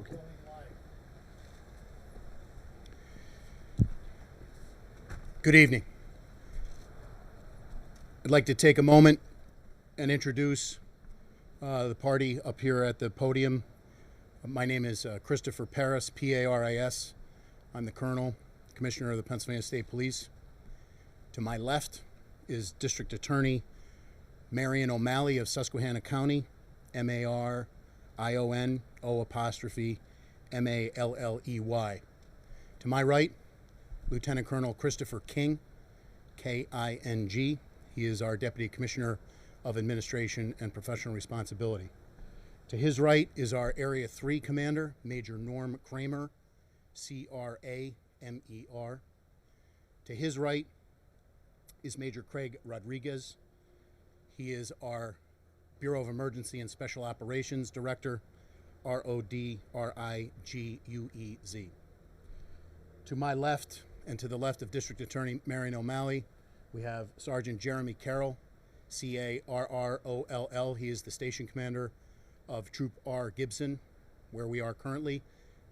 Okay. Good evening. I'd like to take a moment and introduce the party up here at the podium. My name is Christopher Paris, P-A-R-I-S. I'm the Colonel, Commissioner of the Pennsylvania State Police. To my left is District Attorney Marion O'Malley of Susquehanna County, M-A-R-I-O-N-O''M-A-L-L-E-Y. To my right, Lieutenant Colonel Christopher King, K-I-N-G. He is our Deputy Commissioner of Administration and Professional Responsibility. To his right is our Area 3 Commander, Major Norm Kramer, C-R-A-M-E-R. To his right is Major Craig Rodriguez. He is our Bureau of Emergency and Special Operations Director, R-O-D-R-I-G-U-E-Z. To my left and to the left of District Attorney Marion O'Malley, we have Sergeant Jeremy Carroll, C-A-R-R-O-L-L. He is the Station Commander of Troop R Gibson, where we are currently,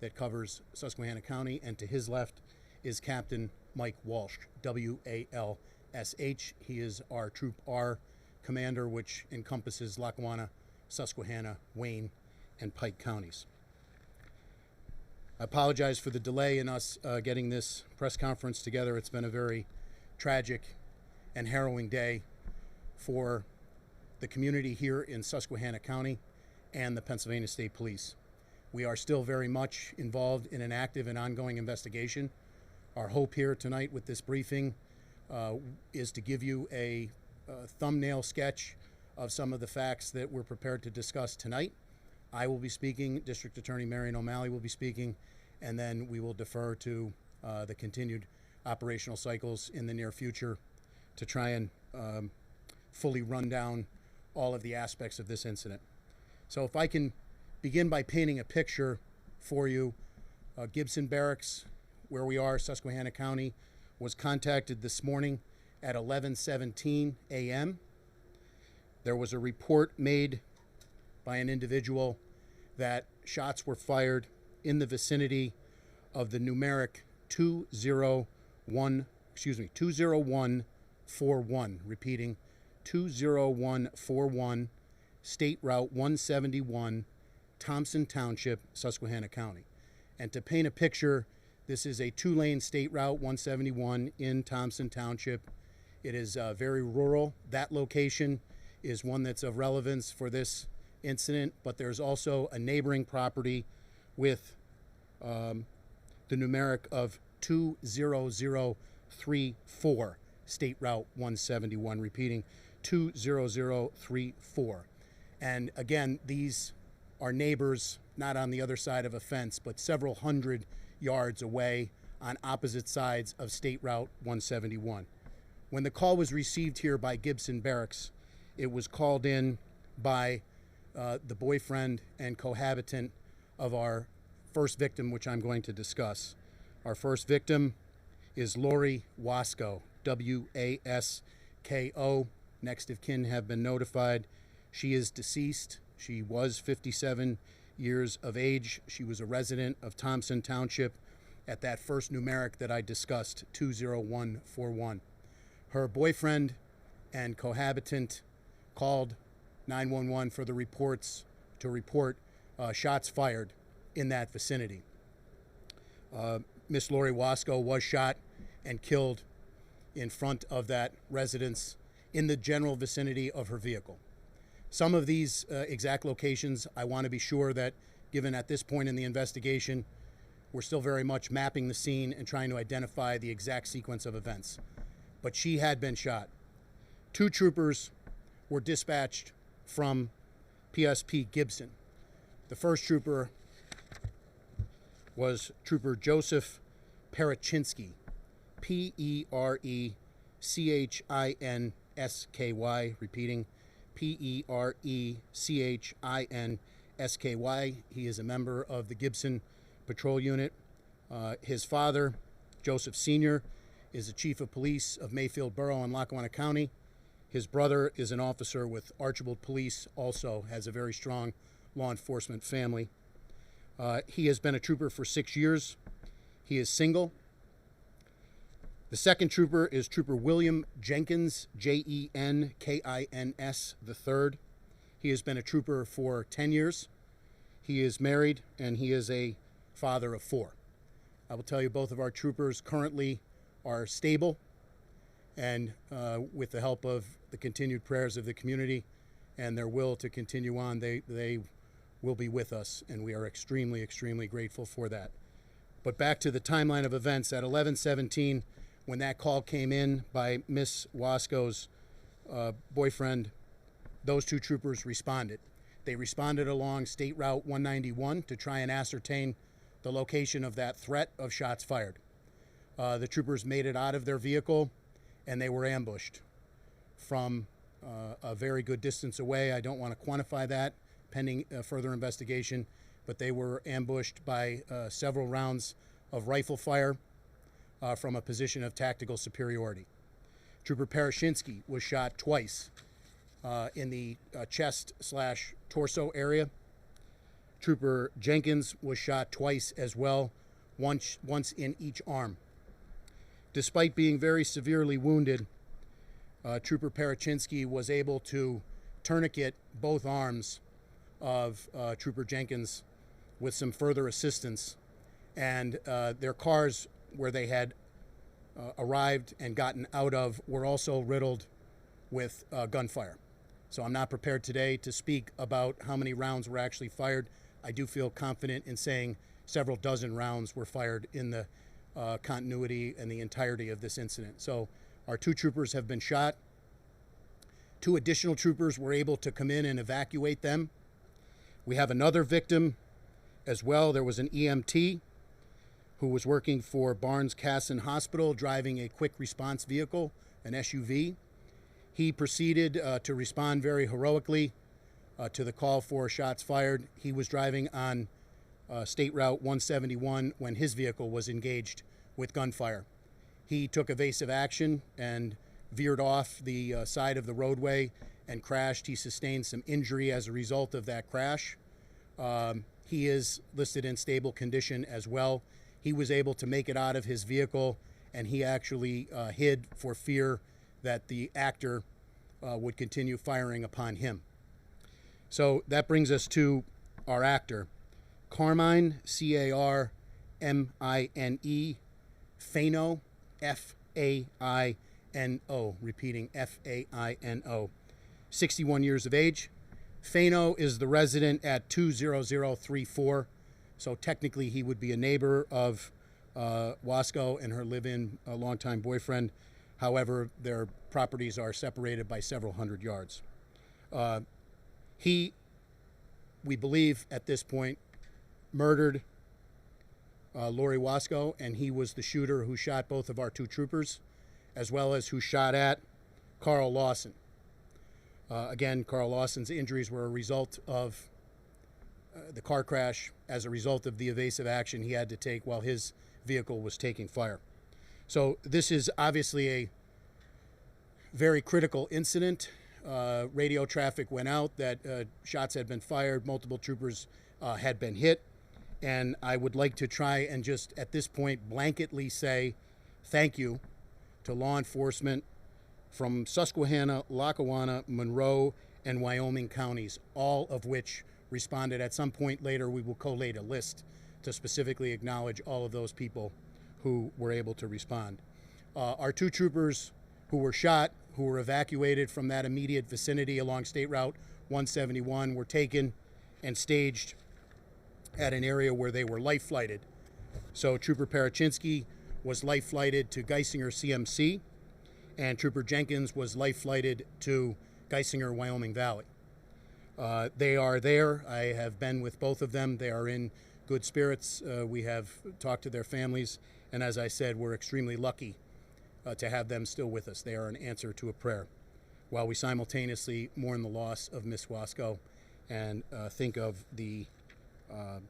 that covers Susquehanna County. And to his left is Captain Mike Walsh, W-A-L-S-H. He is our Troop R Commander, which encompasses Lackawanna, Susquehanna, Wayne, and Pike counties. I apologize for the delay in us getting this press conference together. It's been a very tragic and harrowing day for the community here in Susquehanna County and the Pennsylvania State Police. We are still very much involved in an active and ongoing investigation. Our hope here tonight with this briefing is to give you a thumbnail sketch of some of the facts that we're prepared to discuss tonight. I will be speaking, District Attorney Marion O'Malley will be speaking, and then we will defer to the continued operational cycles in the near future to try and fully run down all of the aspects of this incident. So if I can begin by painting a picture for you, Gibson Barracks, where we are, Susquehanna County, was contacted this morning at 11:17 a.m. There was a report made by an individual that shots were fired in the vicinity of the numeric 20141, repeating 20141, State Route 171, Thompson Township, Susquehanna County. And to paint a picture, this is a two-lane State Route 171 in Thompson Township. It is very rural. That location is one that's of relevance for this incident, but there's also a neighboring property with the numeric of 20034, State Route 171, repeating 20034. And again, these are neighbors not on the other side of a fence, but several hundred yards away on opposite sides of State Route 171. When the call was received here by Gibson Barracks, it was called in by the boyfriend and cohabitant of our first victim, which I'm going to discuss. Our first victim is Lori Wasco, W-A-S-K-O. Next of kin have been notified. She is deceased. She was 57 years of age. She was a resident of Thompson Township at that first numeric that I discussed, 20141. Her boyfriend and cohabitant called 911 for the reports to report shots fired in that vicinity. Miss Lori Wasco was shot and killed in front of that residence in the general vicinity of her vehicle. Some of these exact locations, I want to be sure that, given at this point in the investigation, we're still very much mapping the scene and trying to identify the exact sequence of events. But she had been shot. Two troopers were dispatched from PSP Gibson. The first trooper was Trooper Joseph Perechinsky, P-E-R-E-C-H-I-N-S-K-Y, repeating P-E-R-E-C-H-I-N-S-K-Y. He is a member of the Gibson Patrol Unit. His father, Joseph Sr., is the Chief of Police of Mayfield Borough in Lackawanna County. His brother is an officer with Archibald Police, also has a very strong law enforcement family. He has been a trooper for 6 years. He is single. The second trooper is Trooper William Jenkins, Jenkins III. He has been a trooper for 10 years. He is married, and he is a father of 4. I will tell you, both of our troopers currently are stable, and with the help of the continued prayers of the community and their will to continue on, they will be with us, and we are extremely, extremely grateful for that. But back to the timeline of events. At 11:17, when that call came in by Miss Wasco's boyfriend, those 2 troopers responded. They responded along State Route 191 to try and ascertain the location of that threat of shots fired. The troopers made it out of their vehicle, and they were ambushed from a very good distance away. I don't want to quantify that pending further investigation, but they were ambushed by several rounds of rifle fire from a position of tactical superiority. Trooper Parashinsky was shot twice in the chest/torso area. Trooper Jenkins was shot twice as well, once in each arm. Despite being very severely wounded, Trooper Parashinsky was able to tourniquet both arms of Trooper Jenkins with some further assistance, and their cars where they had arrived and gotten out of were also riddled with gunfire. So I'm not prepared today to speak about how many rounds were actually fired. I do feel confident in saying several dozen rounds were fired in the continuity and the entirety of this incident. So our 2 troopers have been shot. 2 additional troopers were able to come in and evacuate them. We have another victim as well. There was an EMT who was working for Barnes-Casson Hospital, driving a quick response vehicle, an SUV. He proceeded to respond very heroically to the call for shots fired. He was driving on State Route 171 when his vehicle was engaged with gunfire. He took evasive action and veered off the side of the roadway and crashed. He sustained some injury as a result of that crash. He is listed in stable condition as well. He was able to make it out of his vehicle, and he actually hid for fear that the actor would continue firing upon him. So that brings us to our actor, Carmine, Carmine, Faino, Faino, repeating Faino, 61 years of age. Faino is the resident at 20034, so technically he would be a neighbor of Wasco and her live-in longtime boyfriend. However, their properties are separated by several hundred yards. He, we believe at this point, murdered Lori Wasco, and he was the shooter who shot both of our 2 troopers, as well as who shot at Carl Lawson. Again, Carl Lawson's injuries were a result of the car crash, as a result of the evasive action he had to take while his vehicle was taking fire. So this is obviously a very critical incident. Radio traffic went out that shots had been fired, multiple troopers had been hit, and I would like to try and just at this point blanketly say thank you to law enforcement from Susquehanna, Lackawanna, Monroe, and Wyoming counties, all of which responded. At some point later, we will collate a list to specifically acknowledge all of those people who were able to respond. Our 2 troopers who were shot, who were evacuated from that immediate vicinity along State Route 171, were taken and staged at an area where they were life flighted. So Trooper Parashinsky was life flighted to Geisinger CMC, and Trooper Jenkins was life flighted to Geisinger, Wyoming Valley. They are there. I have been with both of them. They are in good spirits. We have talked to their families, and as I said, we're extremely lucky to have them still with us. They are an answer to a prayer, while we simultaneously mourn the loss of Miss Wasco and think of her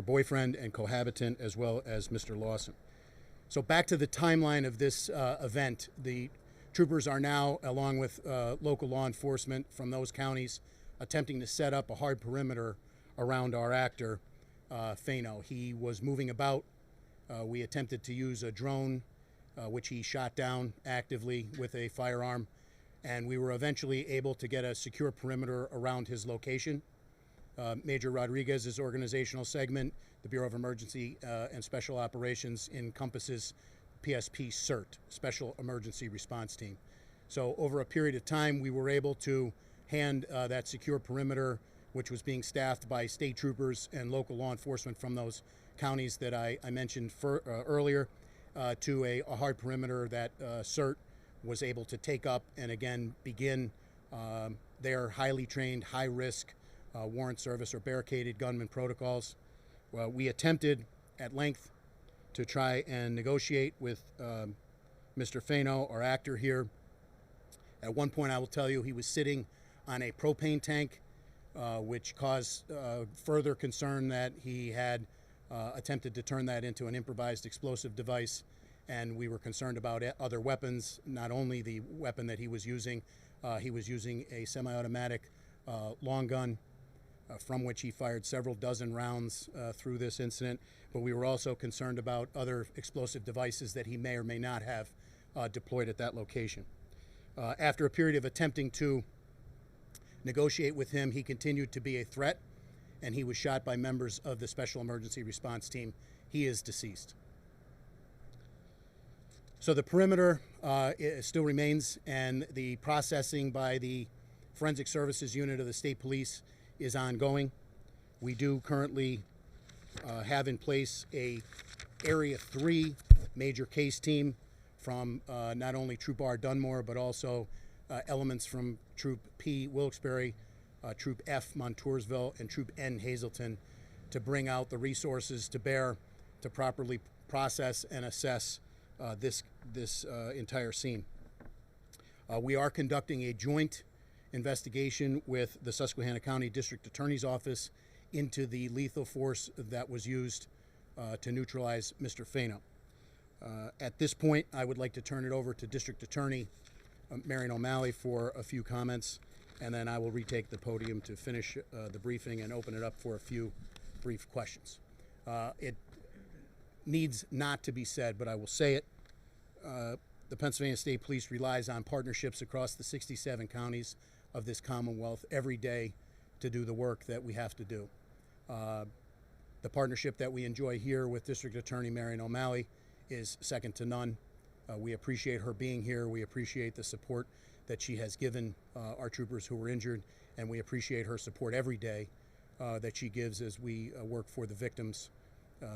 boyfriend and cohabitant, as well as Mr. Lawson. So back to the timeline of this event. The troopers are now, along with local law enforcement from those counties, attempting to set up a hard perimeter around our actor, Fano. He was moving about. We attempted to use a drone, which he shot down actively with a firearm, and we were eventually able to get a secure perimeter around his location. Major Rodriguez's organizational segment, the Bureau of Emergency and Special Operations, encompasses PSP CERT, Special Emergency Response Team. So over a period of time, we were able to hand that secure perimeter, which was being staffed by state troopers and local law enforcement from those counties that I mentioned earlier, to a hard perimeter that CERT was able to take up and again begin their highly trained, high-risk warrant service or barricaded gunman protocols. We attempted at length to try and negotiate with Mr. Fano, our actor here. At one point, I will tell you, he was sitting on a propane tank, which caused further concern that he had attempted to turn that into an improvised explosive device, and we were concerned about other weapons, not only the weapon that he was using a semi-automatic long gun, from which he fired several dozen rounds through this incident, but we were also concerned about other explosive devices that he may or may not have deployed at that location. After a period of attempting to negotiate with him, he continued to be a threat, and he was shot by members of the Special Emergency Response Team. He is deceased. So the perimeter still remains, and the processing by the Forensic Services Unit of the State Police is ongoing. We do currently have in place a Area 3 major case team from not only Troop R Dunmore, but also elements from Troop P Wilkes-Barre, Troop F Montoursville, and Troop N Hazleton to bring out the resources to bear to properly process and assess this entire scene. We are conducting a joint investigation with the Susquehanna County District Attorney's Office into the lethal force that was used to neutralize Mr. Fano. At this point, I would like to turn it over to District Attorney Marion O'Malley for a few comments, and then I will retake the podium to finish the briefing and open it up for a few brief questions. It needs not to be said, but I will say it. The Pennsylvania State Police relies on partnerships across the 67 counties of this Commonwealth every day to do the work that we have to do. The partnership that we enjoy here with District Attorney Marion O'Malley is second to none. We appreciate her being here. We appreciate the support that she has given our troopers who were injured, and we appreciate her support every day that she gives as we work for the victims,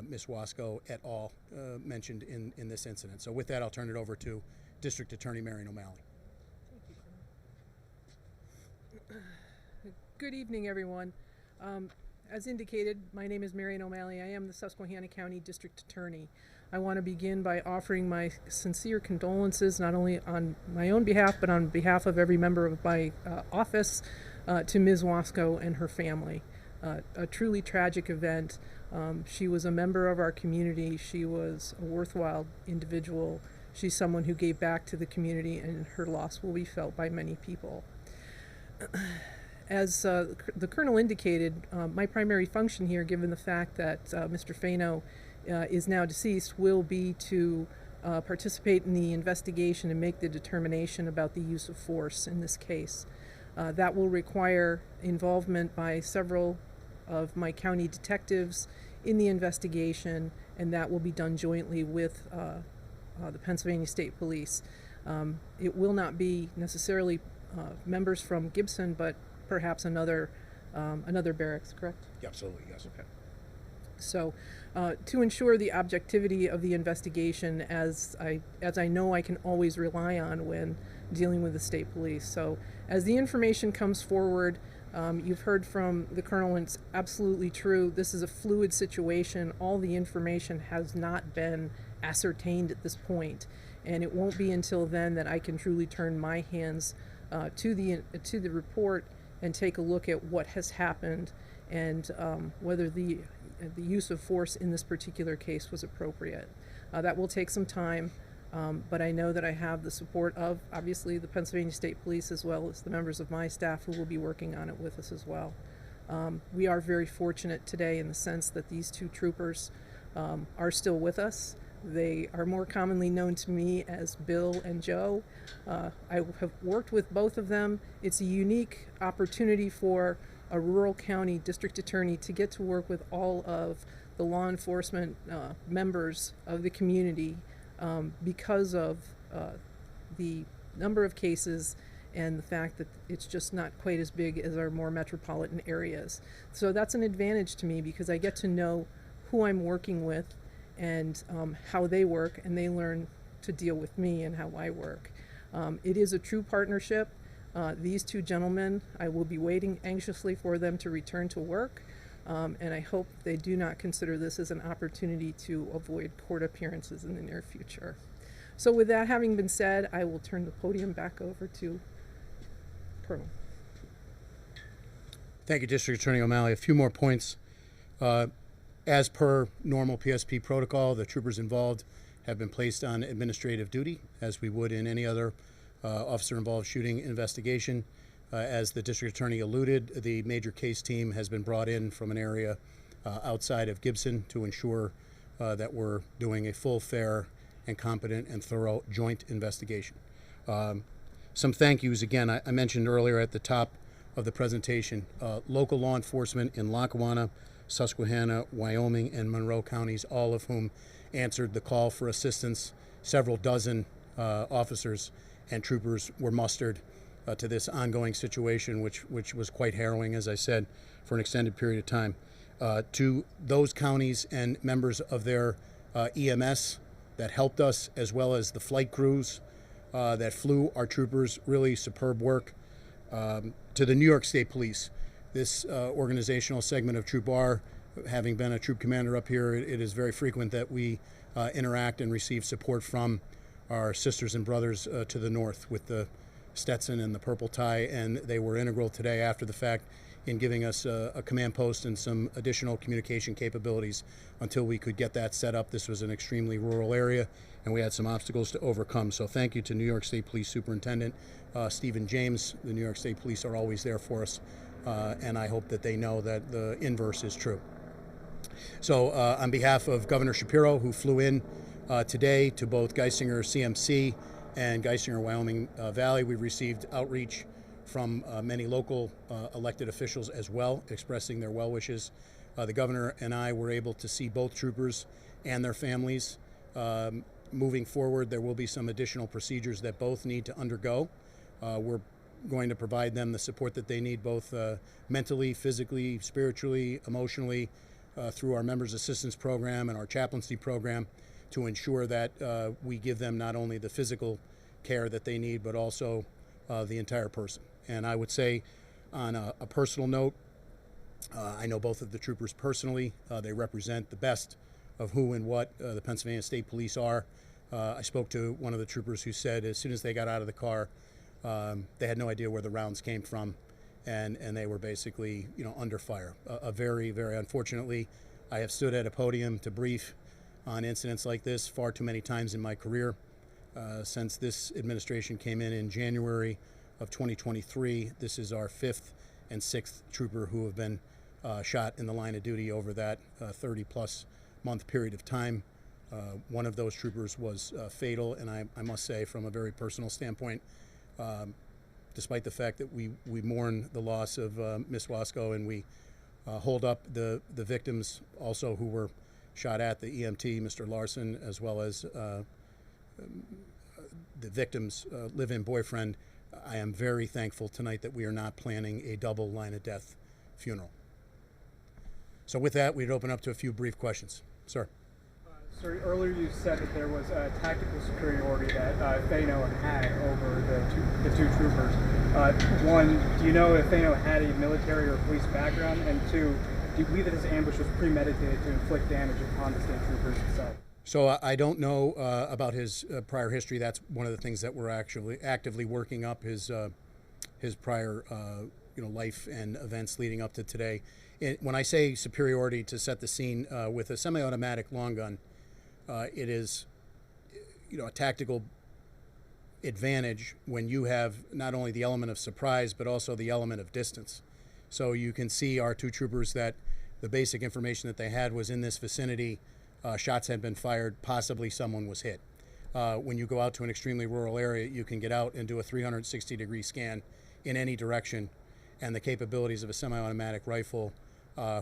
Ms. Wasco et al. Mentioned in this incident. So with that, I'll turn it over to District Attorney Marion O'Malley. Good evening, everyone. As indicated, my name is Marion O'Malley. I am the Susquehanna County District Attorney. I want to begin by offering my sincere condolences, not only on my own behalf, but on behalf of every member of my office, to Ms. Wasco and her family. A truly tragic event. She was a member of our community. She was a worthwhile individual. She's someone who gave back to the community, and her loss will be felt by many people. As the Colonel indicated, my primary function here, given the fact that Mr. Fano is now deceased, will be to participate in the investigation and make the determination about the use of force in this case. That will require involvement by several of my county detectives in the investigation, and that will be done jointly with the Pennsylvania State Police. It will not be necessarily members from Gibson, but perhaps another barracks, correct? Absolutely, yes. Okay. So, to ensure the objectivity of the investigation, as I know I can always rely on when dealing with the state police. So, as the information comes forward, you've heard from the Colonel, and it's absolutely true. This is a fluid situation. All the information has not been ascertained at this point, and it won't be until then that I can truly turn my hands to the report and take a look at what has happened and whether the use of force in this particular case was appropriate. That will take some time, but I know that I have the support of, obviously, the Pennsylvania State Police, as well as the members of my staff who will be working on it with us as well. We are very fortunate today in the sense that these two troopers are still with us. They are more commonly known to me as Bill and Joe. I have worked with both of them. It's a unique opportunity for a rural county district attorney to get to work with all of the law enforcement members of the community because of the number of cases and the fact that it's just not quite as big as our more metropolitan areas. So that's an advantage to me because I get to know who I'm working with and how they work, and they learn to deal with me and how I work. It is a true partnership. These two gentlemen, I will be waiting anxiously for them to return to work, and I hope they do not consider this as an opportunity to avoid court appearances in the near future. So with that having been said, I will turn the podium back over to Colonel. Thank you, District Attorney O'Malley. A few more points. As per normal PSP protocol, the troopers involved have been placed on administrative duty, as we would in any other officer-involved shooting investigation. As the District Attorney alluded, the major case team has been brought in from an area outside of Gibson to ensure that we're doing a full, fair, and competent and thorough joint investigation. Some thank yous, again, I mentioned earlier at the top of the presentation, local law enforcement in Lackawanna, Susquehanna, Wyoming, and Monroe counties, all of whom answered the call for assistance. Several dozen officers and troopers were mustered to this ongoing situation, which was quite harrowing, as I said, for an extended period of time. To those counties and members of their EMS that helped us, as well as the flight crews that flew our troopers, really superb work. To the New York State Police, this organizational segment of Troop R, having been a troop commander up here, it is very frequent that we interact and receive support from our sisters and brothers to the north with the Stetson and the purple tie, and they were integral today after the fact in giving us a command post and some additional communication capabilities until we could get that set up. This was an extremely rural area, and we had some obstacles to overcome. So thank you to New York State Police Superintendent Stephen James. The New York State Police are always there for us, and I hope that they know that the inverse is true. So on behalf of Governor Shapiro, who flew in today to both Geisinger CMC and Geisinger Wyoming Valley, we received outreach from many local elected officials as well, expressing their well wishes. The governor and I were able to see both troopers and their families. Moving forward, there will be some additional procedures that both need to undergo. We're going to provide them the support that they need, both mentally, physically, spiritually, emotionally, through our Members Assistance Program and our chaplaincy program, to ensure that we give them not only the physical care that they need, but also the entire person. And I would say, on a personal note, I know both of the troopers personally. They represent the best of who and what the Pennsylvania State Police are. I spoke to one of the troopers who said as soon as they got out of the car, they had no idea where the rounds came from, and they were basically, under fire. Very, very unfortunately, I have stood at a podium to brief on incidents like this far too many times in my career. Since this administration came in January of 2023, this is our 5th and 6th trooper who have been shot in the line of duty over that 30-plus month period of time. One of those troopers was fatal, and I must say, from a very personal standpoint, despite the fact that we mourn the loss of Miss Wasco, and we hold up the victims also who were shot at, the EMT, Mr. Larson, as well as the victim's live-in boyfriend. I am very thankful tonight that we are not planning a double line of death funeral. So with that, we'd open up to a few brief questions. Sir. Sir, earlier you said that there was a tactical superiority that Thano had over the two troopers. One, do you know if Thano had a military or police background? And two, do you believe that his ambush was premeditated to inflict damage upon the state troopers itself? So I don't know about his prior history. That's one of the things that we're actually actively working up, his prior life and events leading up to today. When I say superiority, to set the scene, with a semi-automatic long gun, it is a tactical advantage when you have not only the element of surprise but also the element of distance. So you can see our two troopers that the basic information that they had was in this vicinity, shots had been fired, possibly someone was hit. When you go out to an extremely rural area, you can get out and do a 360-degree scan in any direction, and the capabilities of a semi-automatic rifle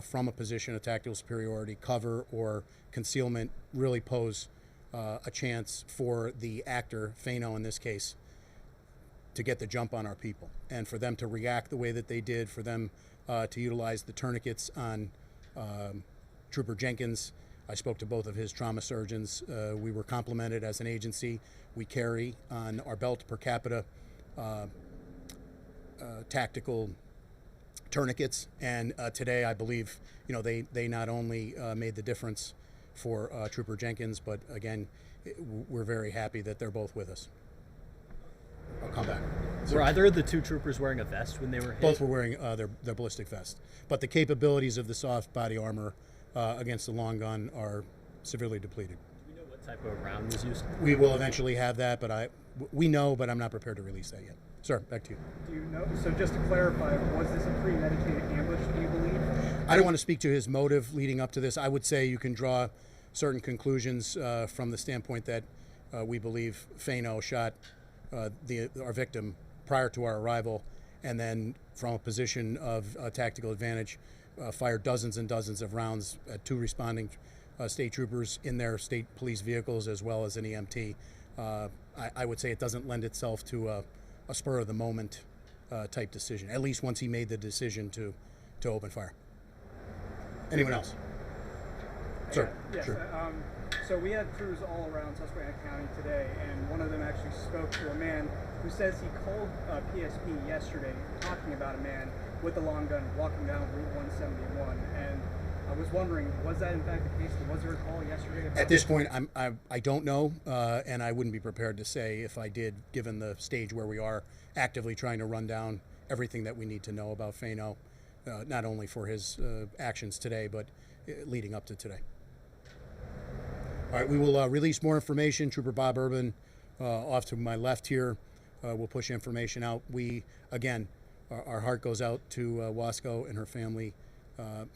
from a position of tactical superiority, cover, or concealment really pose a chance for the actor, Fano in this case, to get the jump on our people, and for them to react the way that they did, for them to utilize the tourniquets on Trooper Jenkins. I spoke to both of his trauma surgeons. We were complimented as an agency. We carry on our belt per capita tactical tourniquets, and today I believe they not only made the difference for Trooper Jenkins, but again, we're very happy that they're both with us. I'll come back. Were either of the two troopers wearing a vest when they were hit? Both were wearing their ballistic vest, but the capabilities of the soft body armor against the long gun are severely depleted. Do we know what type of round was used? We will eventually have that, but we know, but I'm not prepared to release that yet. Sir, back to you. Do you know? So just to clarify, was this a premeditated ambush? Do you believe? I don't want to speak to his motive leading up to this. I would say you can draw certain conclusions from the standpoint that we believe Fano shot our victim prior to our arrival, and then from a position of tactical advantage, fired dozens and dozens of rounds at two responding state troopers in their state police vehicles, as well as an EMT. I would say it doesn't lend itself to a spur of the moment type decision, at least once he made the decision to open fire. Anyone else? Sir. Yes. Sure. So we had crews all around Susquehanna County today, and one of them actually spoke to a man who says he called PSP yesterday talking about a man with a long gun walking down Route 171. And I was wondering, was that in fact the case? Was there a call yesterday about At this point, I don't know, and I wouldn't be prepared to say if I did, given the stage where we are actively trying to run down everything that we need to know about Fano, not only for his actions today, but leading up to today. All right, we will release more information. Trooper Bob Urban, off to my left here, will push information out. We, again, our heart goes out to Wasco and her family.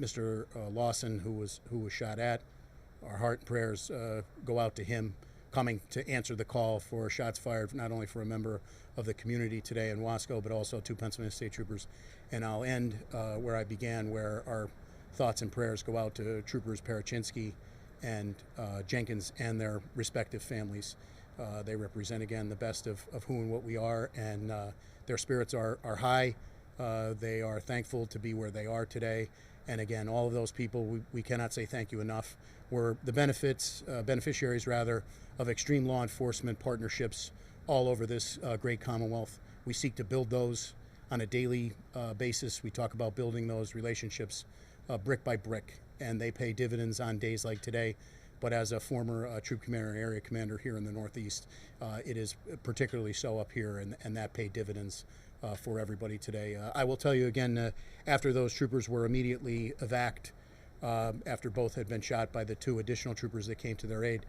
Mr. Lawson, who was shot at. Our heart and prayers go out to him, coming to answer the call for shots fired, not only for a member of the community today in Wasco, but also two Pennsylvania State Troopers. And I'll end where I began, where our thoughts and prayers go out to Troopers Parachinsky and Jenkins and their respective families. They represent, again, the best of who and what we are, and their spirits are high. They are thankful to be where they are today. And again, all of those people, we cannot say thank you enough. We're the beneficiaries rather, of extreme law enforcement partnerships all over this great Commonwealth. We seek to build those on a daily basis. We talk about building those relationships brick by brick, and they pay dividends on days like today. But as a former troop commander and area commander here in the Northeast, it is particularly so up here, and that paid dividends for everybody today. I will tell you again, after those troopers were immediately evac'd, after both had been shot by the two additional troopers that came to their aid,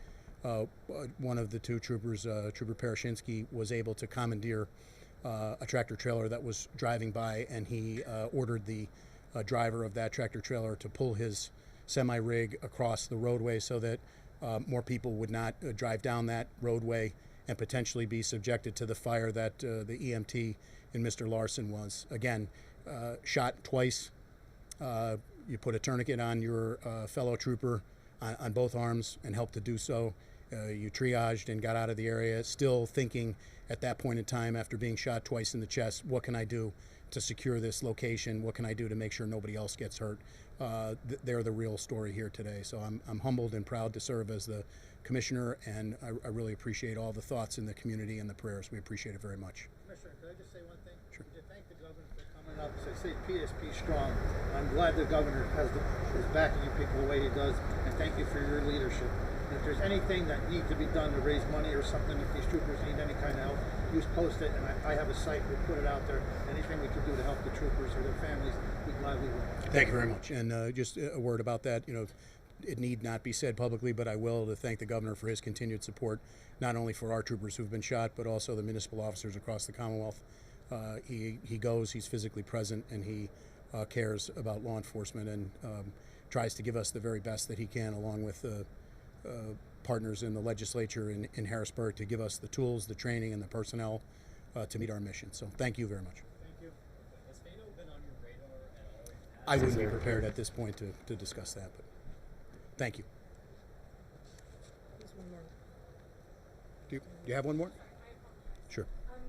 one of the two troopers, Trooper Parachinsky, was able to commandeer a tractor trailer that was driving by, and he ordered the driver of that tractor trailer to pull his semi-rig across the roadway so that more people would not drive down that roadway and potentially be subjected to the fire that the EMT and Mr. Larson was. Again, shot twice. You put a tourniquet on your fellow trooper on both arms and helped to do so. You triaged and got out of the area, still thinking at that point in time, after being shot twice in the chest, what can I do to secure this location? What can I do to make sure nobody else gets hurt? They're the real story here today. So I'm humbled and proud to serve as the commissioner, and I really appreciate all the thoughts in the community and the prayers. We appreciate it very much. Commissioner, could I just say one thing? Sure. To thank the governor for coming up, say PSP strong. I'm glad the governor is backing you people the way he does, and thank you for your leadership. And if there's anything that needs to be done to raise money or something, if these troopers need any kind of help, you just post it, and I have a site, we'll put it out there. Anything we can do to help the troopers or their families, we gladly will. Thank you very much. And just a word about that, it need not be said publicly, but I will, to thank the governor for his continued support, not only for our troopers who've been shot, but also the municipal officers across the Commonwealth. He goes, he's physically present, and he cares about law enforcement and tries to give us the very best that he can, along with the partners in the legislature in Harrisburg, to give us the tools, the training, and the personnel to meet our mission. So thank you very much. Thank you. Has Fano been on your radar at all? I wouldn't be prepared at this point to discuss that, but thank you. There's one more. Do you have one more? Sure.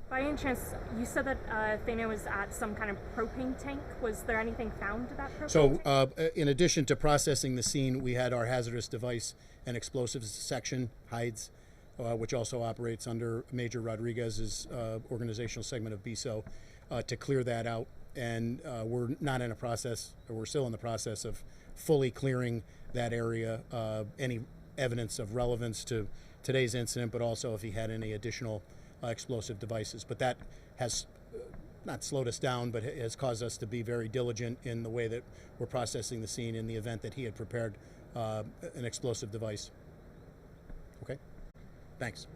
By any chance, you said that Thano was at some kind of propane tank. Was there anything found to that propane So, tank? in addition to processing the scene, we had our hazardous device and explosives section, HIDES, which also operates under Major Rodriguez's organizational segment of BISO, to clear that out. And we're still in the process of fully clearing that area, any evidence of relevance to today's incident, but also if he had any additional explosive devices. But that has not slowed us down, but has caused us to be very diligent in the way that we're processing the scene in the event that he had prepared an explosive device. Okay? Thanks.